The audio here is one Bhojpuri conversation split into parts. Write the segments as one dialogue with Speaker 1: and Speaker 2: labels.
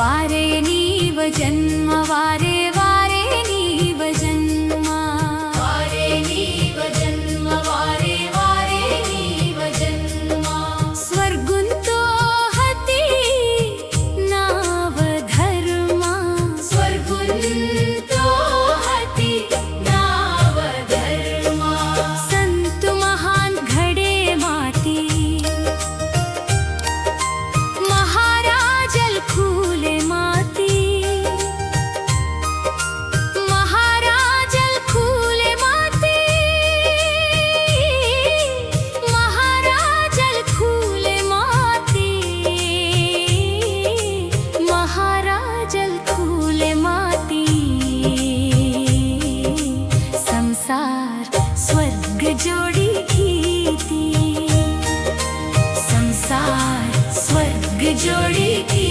Speaker 1: वारे नीव जन्म वारे वारे नीव जन्म वारे नीव जन्म वारे वारे नीव जन्म स्वर्गुंतो हती नाव धर्म स्वर्गुंतो हती नाव धर्म संत महान घडे माती महाराजल खूले माती महाराजल खूले माती महाराजल खूले माती महाराजल खूले माती संसार स्वर्ग जोडी थी संसार स्वर्ग जोडी थी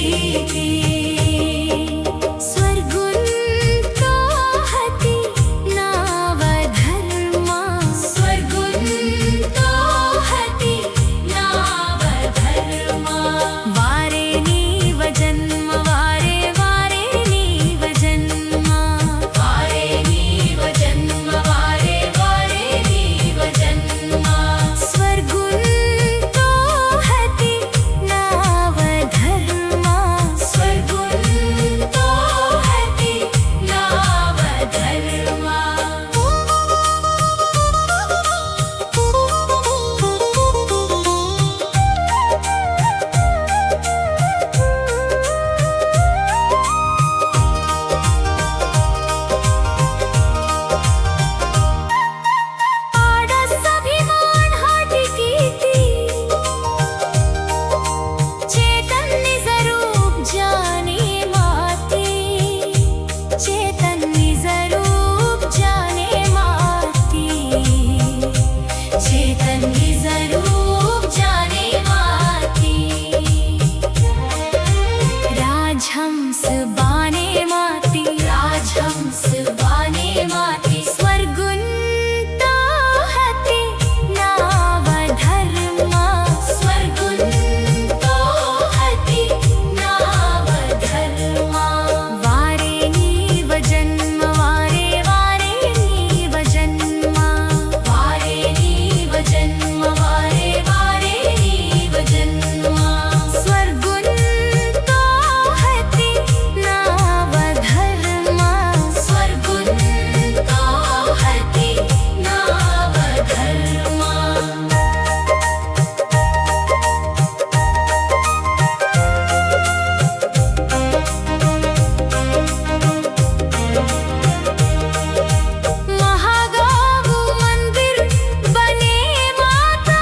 Speaker 1: स्वर्गुंतो हती नाव धर्म स्वर्गुंतो हती नाव धर्म वारे नीव जन्म वारे वारे नीव जन्म वारे नीव जन्म वारे वारे नीव जन्म स्वर्गुंतो हती नाव धर्म स्वर्गुंतो हती नाव धर्म आडस अभिमान हाटी कीती चैतन्य स्वरूप जाने माती चैतन्य स्वरूप जाने माती चैतन्य स्वरूप जाने माती राजहंस बाने माती राजहंस बाने माती स्वर्गुंतो हती नाव धर्म स्वर्गुंतो हती नाव धर्म वारे नीव जन्म वारे वारे नीव जन्म वारे नीव जन्म वारे वारे नीव जन्म स्वर्गुंतो हती नाव धर्म स्वर्गुंतो हती नाव धर्म महागाव मंदिर बने माता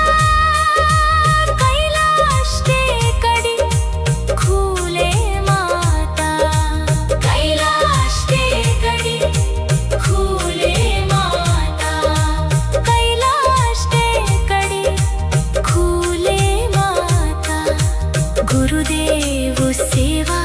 Speaker 1: कैलाश टेकड़ी खूले माता कैलाश टेकड़ी खूले माता कैलाश टेकड़ी खूले माता गुरुदेव सेवा